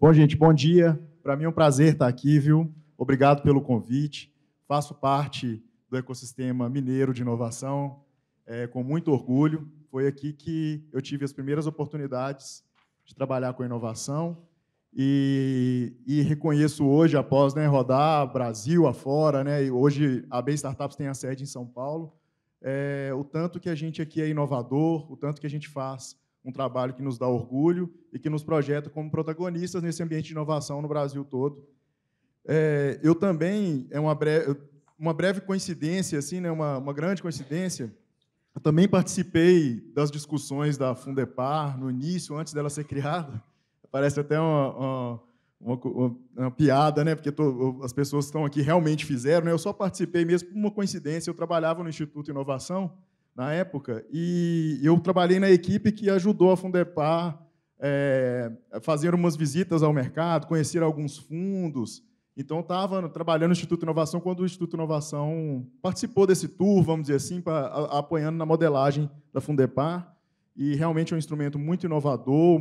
Bom, gente, bom dia. Para mim é um prazer estar aqui, viu? Obrigado pelo convite. Faço parte do ecossistema mineiro de inovação, com muito orgulho. Foi aqui que eu tive as primeiras oportunidades de trabalhar com inovação e reconheço hoje, após rodar Brasil afora, e hoje a B Startups tem a sede em São Paulo, o tanto que a gente aqui é inovador, o tanto que a gente faz um trabalho que nos dá orgulho e que nos projeta como protagonistas nesse ambiente de inovação no Brasil todo. Eu também, uma breve coincidência, assim, uma grande coincidência, eu também participei das discussões da Fundepar no início, antes dela ser criada. Parece até uma piada, porque as pessoas que estão aqui realmente fizeram. Eu só participei mesmo por uma coincidência. Eu trabalhava no Instituto Inovação, na época, e eu trabalhei na equipe que ajudou a Fundepar a fazer umas visitas ao mercado, conhecer alguns fundos. Então, estava trabalhando no Instituto Inovação quando o Instituto Inovação participou desse tour, vamos dizer assim, apoiando na modelagem da Fundepar. E realmente é um instrumento muito inovador,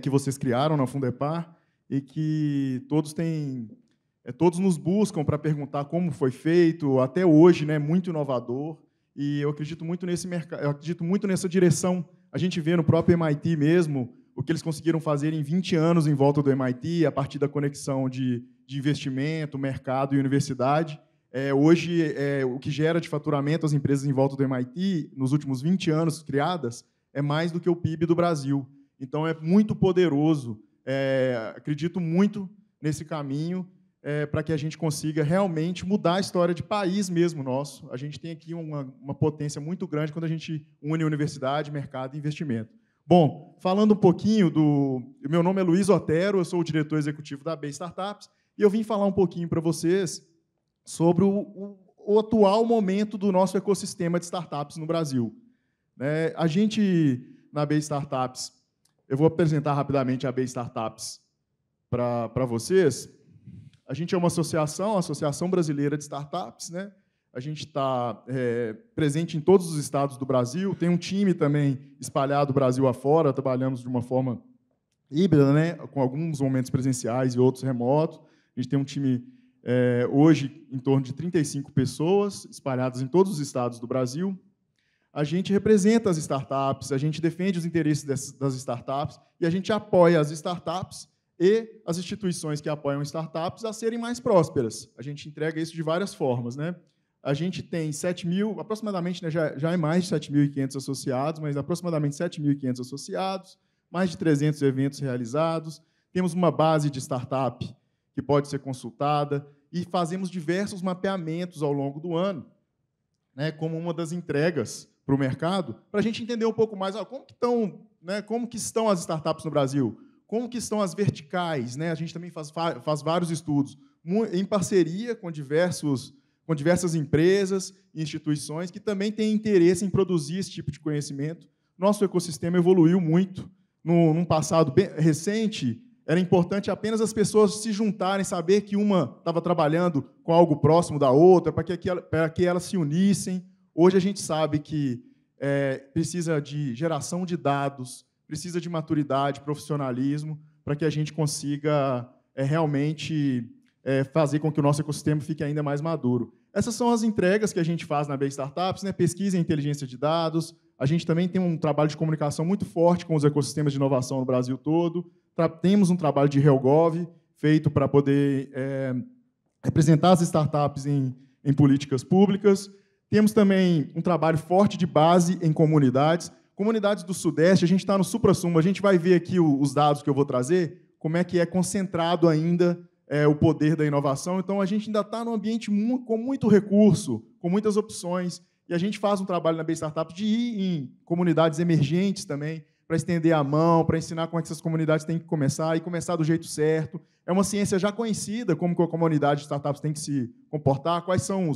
que vocês criaram na Fundepar e que todos nos buscam para perguntar como foi feito, até hoje, muito inovador. E eu acredito muito nesse mercado, eu acredito muito nessa direção. A gente vê no próprio MIT mesmo o que eles conseguiram fazer em 20 anos em volta do MIT, a partir da conexão de investimento, mercado e universidade. Hoje, o que gera de faturamento as empresas em volta do MIT, nos últimos 20 anos criadas, é mais do que o PIB do Brasil. Então, é muito poderoso. Acredito muito nesse caminho para que a gente consiga realmente mudar a história de país mesmo nosso. A gente tem aqui uma potência muito grande quando a gente une universidade, mercado e investimento. Bom, falando um pouquinho meu nome é Luiz Otero, eu sou o diretor executivo da B Startups, e eu vim falar um pouquinho para vocês sobre o atual momento do nosso ecossistema de startups no Brasil. A gente, na B Startups, eu vou apresentar rapidamente a B Startups para vocês. A gente é uma associação, a Associação Brasileira de Startups, A gente está presente em todos os estados do Brasil, tem um time também espalhado Brasil afora, trabalhamos de uma forma híbrida, com alguns momentos presenciais e outros remotos. A gente tem um time, hoje, em torno de 35 pessoas, espalhadas em todos os estados do Brasil. A gente representa as startups, a gente defende os interesses das startups e a gente apoia as startups e as instituições que apoiam startups a serem mais prósperas. A gente entrega isso de várias formas, A gente tem 7.000, aproximadamente, já é mais de 7.500 associados, mas aproximadamente 7.500 associados, mais de 300 eventos realizados, temos uma base de startup que pode ser consultada e fazemos diversos mapeamentos ao longo do ano, como uma das entregas para o mercado, para a gente entender um pouco mais como que estão as startups no Brasil, como que estão as verticais. A gente também faz vários estudos em parceria com diversas empresas e instituições que também têm interesse em produzir esse tipo de conhecimento. Nosso ecossistema evoluiu muito. Num passado bem recente, era importante apenas as pessoas se juntarem, saber que uma estava trabalhando com algo próximo da outra, para que elas se unissem. Hoje a gente sabe que precisa de geração de dados, precisa de maturidade, profissionalismo, para que a gente consiga realmente fazer com que o nosso ecossistema fique ainda mais maduro. Essas são as entregas que a gente faz na B Startups, pesquisa em inteligência de dados. A gente também tem um trabalho de comunicação muito forte com os ecossistemas de inovação no Brasil todo. Temos um trabalho de RealGov feito para poder representar as startups em políticas públicas. Temos também um trabalho forte de base em comunidades. Comunidades do Sudeste, a gente está no supra-sumo, a gente vai ver aqui os dados que eu vou trazer, como é que é concentrado ainda o poder da inovação. Então, a gente ainda está num ambiente com muito recurso, com muitas opções, e a gente faz um trabalho na B Startups de ir em comunidades emergentes também, para estender a mão, para ensinar como é que essas comunidades têm que começar, e começar do jeito certo. É uma ciência já conhecida, como que a comunidade de startups tem que se comportar, quais são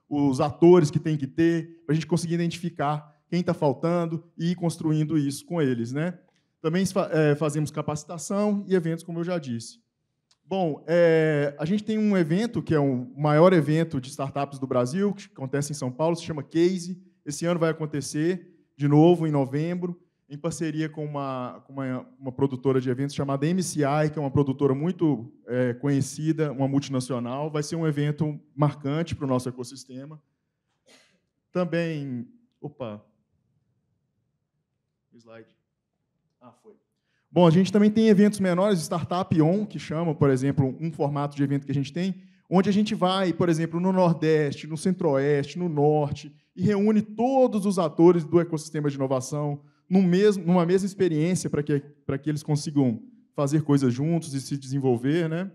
os atores que tem que ter, para a gente conseguir identificar quem está faltando e ir construindo isso com eles. Também fazemos capacitação e eventos, como eu já disse. Bom, a gente tem um evento que é o maior evento de startups do Brasil, que acontece em São Paulo, se chama Case. Esse ano vai acontecer de novo, em novembro. em parceria com uma produtora de eventos chamada MCI, que é uma produtora muito conhecida, uma multinacional. Vai ser um evento marcante para o nosso ecossistema. Também... Opa! Slide. Foi. Bom, a gente também tem eventos menores, Startup On, que chama, por exemplo, um formato de evento que a gente tem, onde a gente vai, por exemplo, no Nordeste, no Centro-Oeste, no Norte, e reúne todos os atores do ecossistema de inovação numa mesma experiência para que eles consigam fazer coisas juntos e se desenvolver, né?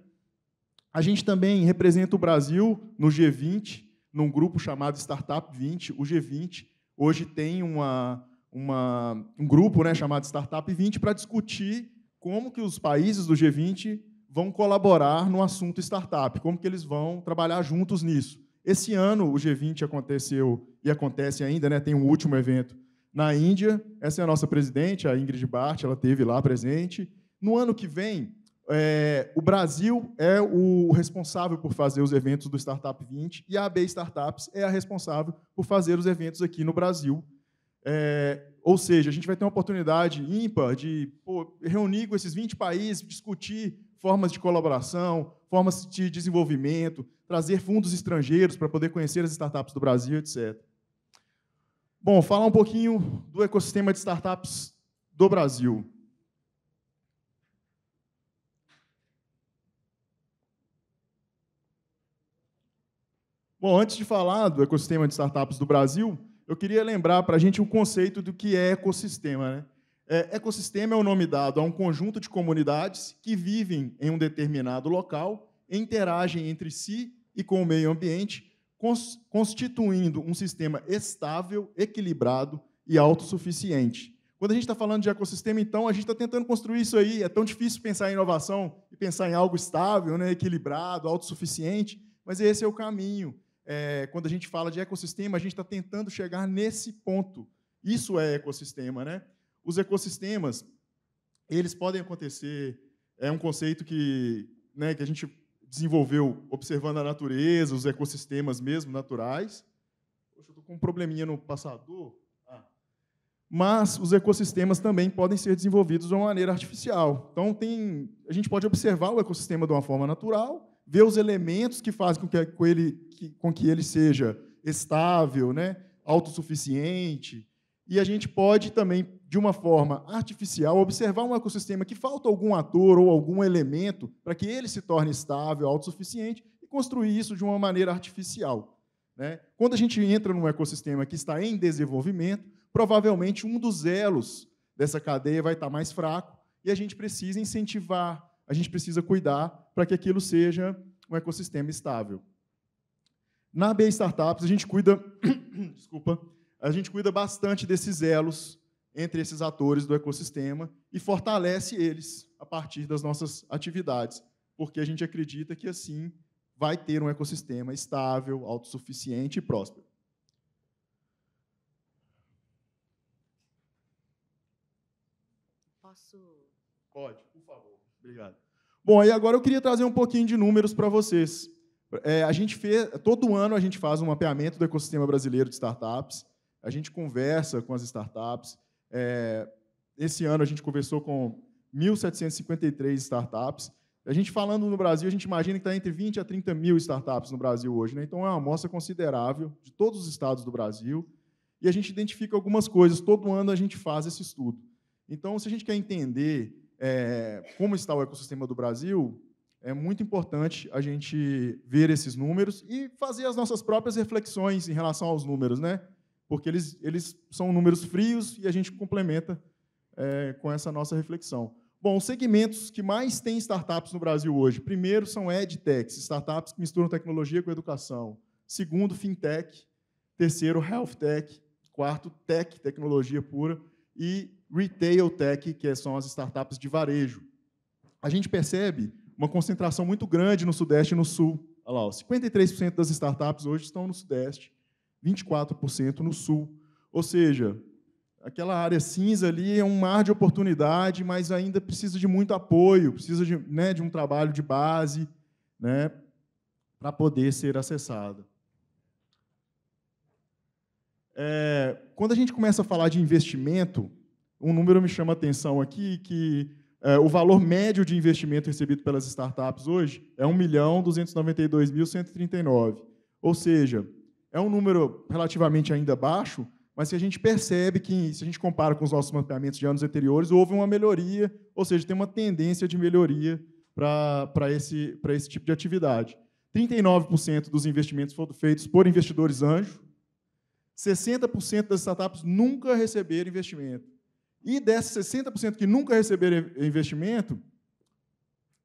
A gente também representa o Brasil no G20, num grupo chamado Startup 20. O G20 hoje tem um grupo, né, chamado Startup 20 para discutir como que os países do G20 vão colaborar no assunto startup, como que eles vão trabalhar juntos nisso. Esse ano, o G20 aconteceu e acontece ainda, né, tem um último evento na Índia. Essa é a nossa presidente, a Ingrid Bart, ela esteve lá presente. No ano que vem, o Brasil é o responsável por fazer os eventos do Startup 20 e a AB Startups é a responsável por fazer os eventos aqui no Brasil. Ou seja, a gente vai ter uma oportunidade ímpar de reunir com esses 20 países, discutir formas de colaboração, formas de desenvolvimento, trazer fundos estrangeiros para poder conhecer as startups do Brasil, etc. Bom, falar um pouquinho do ecossistema de startups do Brasil. Bom, antes de falar do ecossistema de startups do Brasil, eu queria lembrar para a gente o conceito do que é ecossistema, né? Ecossistema é o nome dado a um conjunto de comunidades que vivem em um determinado local, interagem entre si e com o meio ambiente, constituindo um sistema estável, equilibrado e autossuficiente. Quando a gente está falando de ecossistema, então, a gente está tentando construir isso aí. É tão difícil pensar em inovação e pensar em algo estável, né, equilibrado, autossuficiente, mas esse é o caminho. Quando a gente fala de ecossistema, a gente está tentando chegar nesse ponto. Isso é ecossistema, né? Os ecossistemas, eles podem acontecer, é um conceito que a gente desenvolveu observando a natureza, os ecossistemas mesmo naturais. Poxa, eu estou com um probleminha no passador. Mas os ecossistemas também podem ser desenvolvidos de uma maneira artificial. Então, a gente pode observar o ecossistema de uma forma natural, ver os elementos que fazem com que ele seja estável, né, autossuficiente, e a gente pode também, de uma forma artificial, observar um ecossistema que falta algum ator ou algum elemento para que ele se torne estável, autossuficiente, e construir isso de uma maneira artificial, né? Quando a gente entra num ecossistema que está em desenvolvimento, provavelmente um dos elos dessa cadeia vai estar mais fraco e a gente precisa incentivar, a gente precisa cuidar para que aquilo seja um ecossistema estável. Na AB Startups, a gente cuida, a gente cuida bastante desses elos entre esses atores do ecossistema e fortalece eles a partir das nossas atividades, porque a gente acredita que, assim, vai ter um ecossistema estável, autossuficiente e próspero. Posso? Pode, por favor. Obrigado. Bom, e agora eu queria trazer um pouquinho de números para vocês. Todo ano a gente faz um mapeamento do ecossistema brasileiro de startups, a gente conversa com as startups. Esse ano a gente conversou com 1.753 startups. A gente falando no Brasil, a gente imagina que está entre 20 a 30 mil startups no Brasil hoje, né? Então é uma amostra considerável de todos os estados do Brasil. E a gente identifica algumas coisas, todo ano a gente faz esse estudo. Então, se a gente quer entender como está o ecossistema do Brasil, é muito importante a gente ver esses números e fazer as nossas próprias reflexões em relação aos números, né? Porque eles são números frios e a gente complementa com essa nossa reflexão. Bom, os segmentos que mais têm startups no Brasil hoje, primeiro são edtechs, startups que misturam tecnologia com educação. Segundo, fintech. Terceiro, health tech. Quarto, tech, tecnologia pura. E retail tech, que são as startups de varejo. A gente percebe uma concentração muito grande no Sudeste e no Sul. Olha lá, 53% das startups hoje estão no Sudeste, 24% no Sul. Ou seja, aquela área cinza ali é um mar de oportunidade, mas ainda precisa de muito apoio, precisa de um trabalho de base, né, para poder ser acessada. Quando a gente começa a falar de investimento, um número me chama a atenção aqui, que o valor médio de investimento recebido pelas startups hoje é R$ 1.292.139. Ou seja, é um número relativamente ainda baixo, mas que a gente percebe que, se a gente compara com os nossos mapeamentos de anos anteriores, houve uma melhoria, ou seja, tem uma tendência de melhoria para esse tipo de atividade. 39% dos investimentos foram feitos por investidores anjo, 60% das startups nunca receberam investimento. E desses 60% que nunca receberam investimento,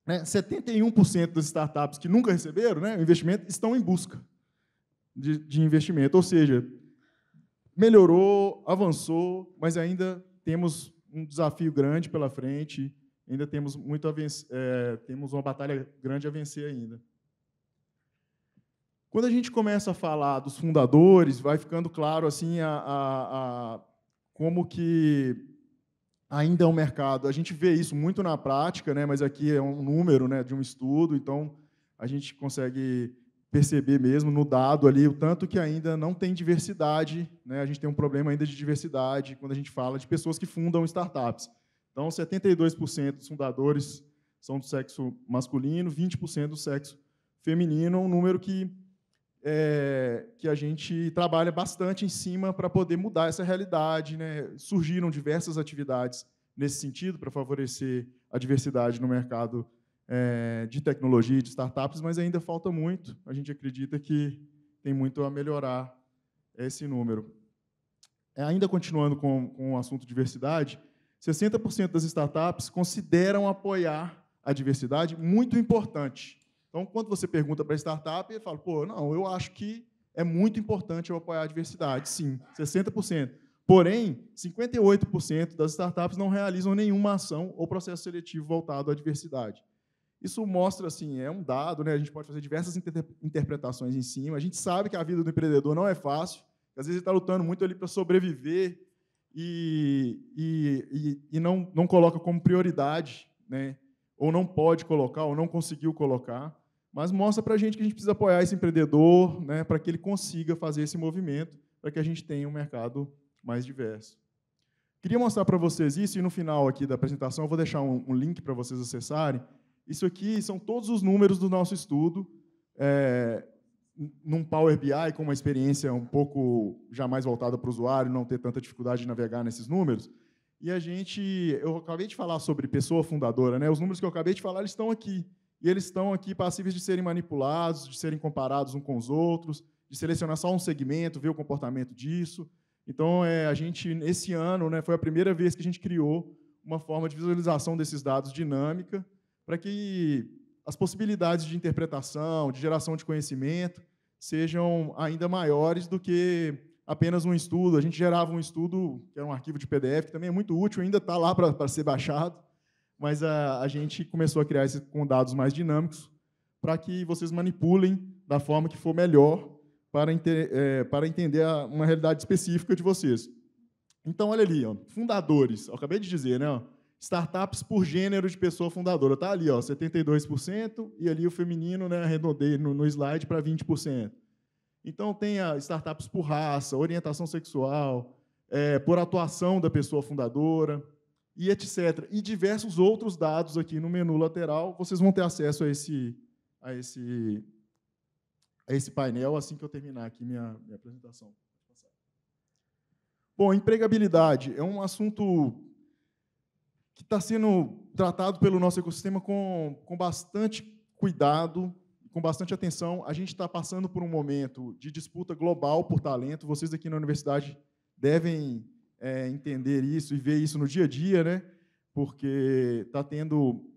né, 71% das startups que nunca receberam, né, investimento estão em busca de investimento. Ou seja, melhorou, avançou, mas ainda temos um desafio grande pela frente, ainda temos muito a vencer, temos uma batalha grande a vencer ainda. Quando a gente começa a falar dos fundadores, vai ficando claro assim como que ainda é um mercado. A gente vê isso muito na prática, né, mas aqui é um número, né, de um estudo, então a gente consegue perceber mesmo no dado ali o tanto que ainda não tem diversidade, né, a gente tem um problema ainda de diversidade quando a gente fala de pessoas que fundam startups. Então, 72% dos fundadores são do sexo masculino, 20% do sexo feminino, um número que a gente trabalha bastante em cima para poder mudar essa realidade, né? Surgiram diversas atividades nesse sentido para favorecer a diversidade no mercado de tecnologia e de startups, mas ainda falta muito. A gente acredita que tem muito a melhorar esse número. Ainda continuando com o assunto diversidade, 60% das startups consideram apoiar a diversidade muito importante. Então, quando você pergunta para a startup, ele fala, pô, não, eu acho que é muito importante eu apoiar a diversidade. Sim, 60%. Porém, 58% das startups não realizam nenhuma ação ou processo seletivo voltado à diversidade. Isso mostra, assim, é um dado, né? A gente pode fazer diversas interpretações em cima. A gente sabe que a vida do empreendedor não é fácil. Às vezes ele está lutando muito ali para sobreviver e não coloca como prioridade, né? Ou não pode colocar, ou não conseguiu colocar. Mas mostra para a gente que a gente precisa apoiar esse empreendedor, né, para que ele consiga fazer esse movimento, para que a gente tenha um mercado mais diverso. Queria mostrar para vocês isso, e no final aqui da apresentação eu vou deixar um link para vocês acessarem. Isso aqui são todos os números do nosso estudo, num Power BI, com uma experiência um pouco já mais voltada para o usuário, não ter tanta dificuldade de navegar nesses números. E eu acabei de falar sobre pessoa fundadora, né? Os números que eu acabei de falar, eles estão aqui. E eles estão aqui passíveis de serem manipulados, de serem comparados uns com os outros, de selecionar só um segmento, ver o comportamento disso. Então, a gente, esse ano, né, foi a primeira vez que a gente criou uma forma de visualização desses dados dinâmica, para que as possibilidades de interpretação, de geração de conhecimento, sejam ainda maiores do que apenas um estudo. A gente gerava um estudo, que era um arquivo de PDF, que também é muito útil, ainda está lá para ser baixado, mas a gente começou a criar isso com dados mais dinâmicos para que vocês manipulem da forma que for melhor para entender uma realidade específica de vocês. Então, olha ali, ó, fundadores. Eu acabei de dizer, né? Ó, startups por gênero de pessoa fundadora. Está ali, ó, 72%, e ali o feminino, né, arredondei no slide para 20%. Então, tem startups por raça, orientação sexual, por atuação da pessoa fundadora, e etc. E diversos outros dados aqui no menu lateral. Vocês vão ter acesso a esse painel assim que eu terminar aqui minha apresentação. Bom, empregabilidade é um assunto que está sendo tratado pelo nosso ecossistema com bastante cuidado, com bastante atenção. A gente está passando por um momento de disputa global por talento. Vocês aqui na universidade devem entender isso e ver isso no dia a dia, né? Porque está tendo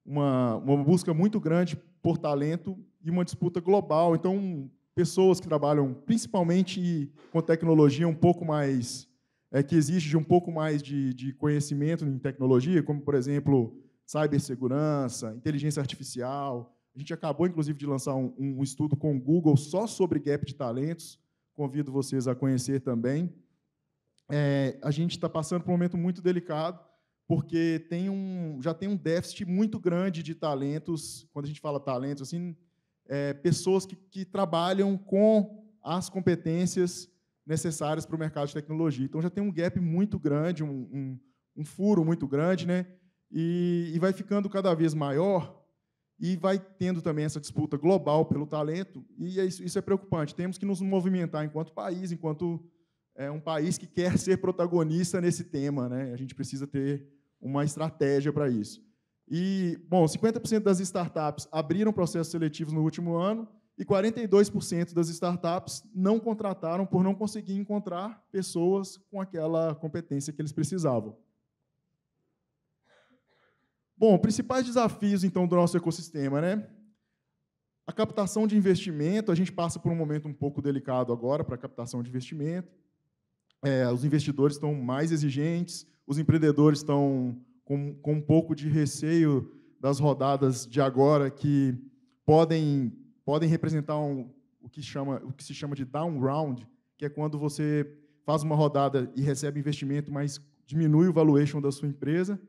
uma busca muito grande por talento e uma disputa global. Então, pessoas que trabalham principalmente com tecnologia um pouco mais, que exige de um pouco mais de conhecimento em tecnologia, como, por exemplo, cibersegurança, inteligência artificial. A gente acabou, inclusive, de lançar um estudo com o Google só sobre gap de talentos. Convido vocês a conhecer também. A gente está passando por um momento muito delicado, porque já tem um déficit muito grande de talentos. Quando a gente fala talentos, assim, pessoas que trabalham com as competências necessárias para o mercado de tecnologia. Então, já tem um gap muito grande, um furo muito grande, né? E vai ficando cada vez maior e vai tendo também essa disputa global pelo talento, e isso é preocupante. Temos que nos movimentar enquanto país, enquanto um país que quer ser protagonista nesse tema, né? A gente precisa ter uma estratégia para isso. E, bom, 50% das startups abriram processos seletivos no último ano e 42% das startups não contrataram por não conseguir encontrar pessoas com aquela competência que eles precisavam. Bom, principais desafios, então, do nosso ecossistema, né? A captação de investimento, a gente passa por um momento um pouco delicado agora para a captação de investimento. Os investidores estão mais exigentes, os empreendedores estão com um pouco de receio das rodadas de agora, que podem representar o que se chama de down round, que é quando você faz uma rodada e recebe investimento, mas diminui o valuation da sua empresa.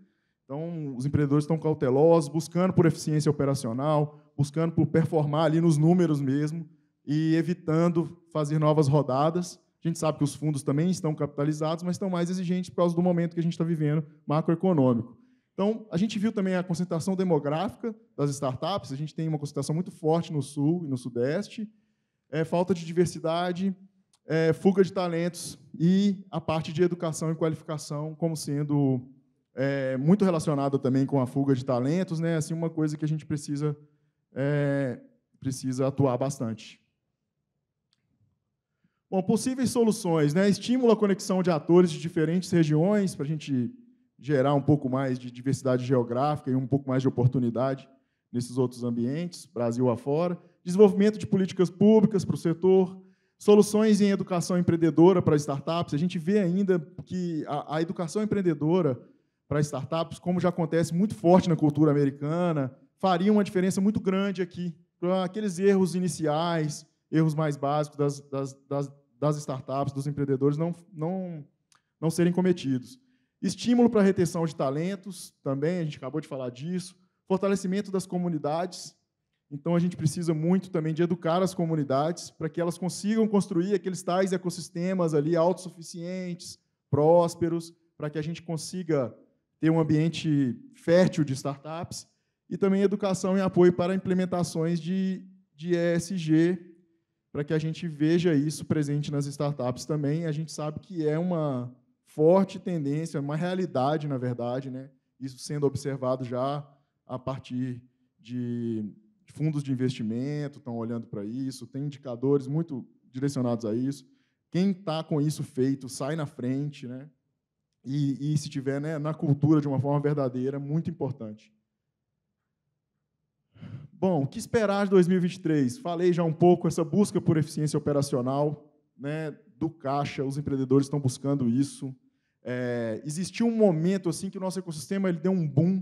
Então, os empreendedores estão cautelosos, buscando por eficiência operacional, buscando por performar ali nos números mesmo e evitando fazer novas rodadas. A gente sabe que os fundos também estão capitalizados, mas estão mais exigentes por causa do momento que a gente está vivendo macroeconômico. Então, a gente viu também a concentração demográfica das startups. A gente tem uma concentração muito forte no Sul e no Sudeste, falta de diversidade, fuga de talentos e a parte de educação e qualificação como sendo muito relacionada também com a fuga de talentos, né? Assim, uma coisa que a gente precisa atuar bastante. Bom, possíveis soluções, né? Estímulo à conexão de atores de diferentes regiões para a gente gerar um pouco mais de diversidade geográfica e um pouco mais de oportunidade nesses outros ambientes, Brasil afora. Desenvolvimento de políticas públicas para o setor, soluções em educação empreendedora para startups. A gente vê ainda que a educação empreendedora para startups, como já acontece muito forte na cultura americana, faria uma diferença muito grande aqui para aqueles erros iniciais, erros mais básicos das startups, dos empreendedores, não serem cometidos. Estímulo para a retenção de talentos, também, a gente acabou de falar disso. Fortalecimento das comunidades. Então, a gente precisa muito também de educar as comunidades para que elas consigam construir aqueles tais ecossistemas ali autossuficientes, prósperos, para que a gente consiga ter um ambiente fértil de startups. E também educação e apoio para implementações de ESG, para que a gente veja isso presente nas startups também. A gente sabe que é uma forte tendência, uma realidade, na verdade, né? Isso sendo observado já a partir de fundos de investimento, estão olhando para isso, tem indicadores muito direcionados a isso. Quem está com isso feito sai na frente, né? E se tiver, né, na cultura de uma forma verdadeira, muito importante. Bom, o que esperar de 2023? Falei já um pouco, essa busca por eficiência operacional, né, do caixa, os empreendedores estão buscando isso. Existiu um momento assim que o nosso ecossistema ele deu um boom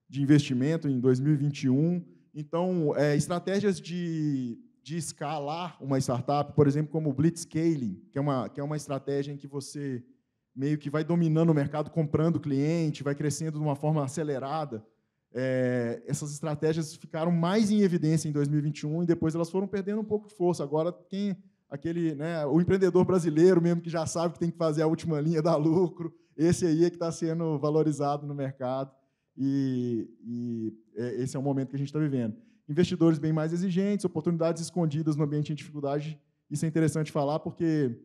de investimento em 2021. Então, estratégias de escalar uma startup, por exemplo, como o Blitzscaling, que é uma estratégia em que você meio que vai dominando o mercado, comprando cliente, vai crescendo de uma forma acelerada. Essas estratégias ficaram mais em evidência em 2021 e depois elas foram perdendo um pouco de força. Agora, o empreendedor brasileiro mesmo que já sabe que tem que fazer a última linha dar lucro, esse aí é que está sendo valorizado no mercado e esse é o momento que a gente está vivendo. Investidores bem mais exigentes, oportunidades escondidas no ambiente em dificuldade. Isso é interessante falar porque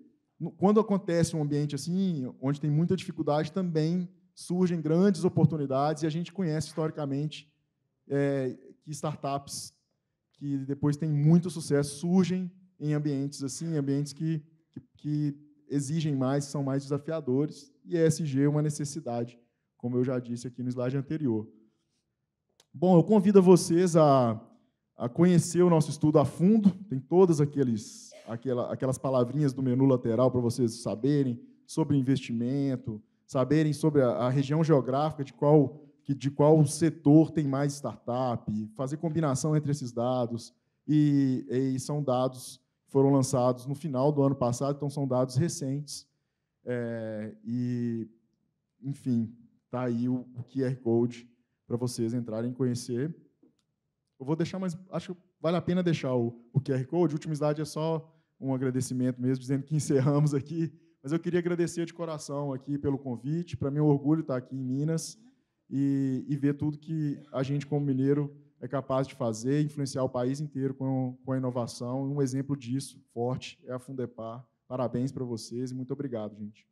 quando acontece um ambiente assim, onde tem muita dificuldade, também surgem grandes oportunidades, e a gente conhece, historicamente, que startups que depois têm muito sucesso surgem em ambientes assim, ambientes que exigem mais, são mais desafiadores, e ESG é uma necessidade, como eu já disse aqui no slide anterior. Bom, eu convido vocês a conhecer o nosso estudo a fundo, tem todas aquelas palavrinhas do menu lateral para vocês saberem sobre investimento, saberem sobre a região geográfica de qual setor tem mais startup, fazer combinação entre esses dados, e são dados que foram lançados no final do ano passado, então são dados recentes, enfim, está aí o QR Code para vocês entrarem e conhecer. Eu vou deixar, mas acho que vale a pena deixar o QR Code. O último slide é só um agradecimento mesmo, dizendo que encerramos aqui, Mas eu queria agradecer de coração aqui pelo convite. Para mim é um orgulho estar aqui em Minas e ver tudo que a gente, como mineiro, é capaz de fazer, influenciar o país inteiro com a inovação. Um exemplo disso, forte, é a Fundepar. Parabéns para vocês e muito obrigado, gente.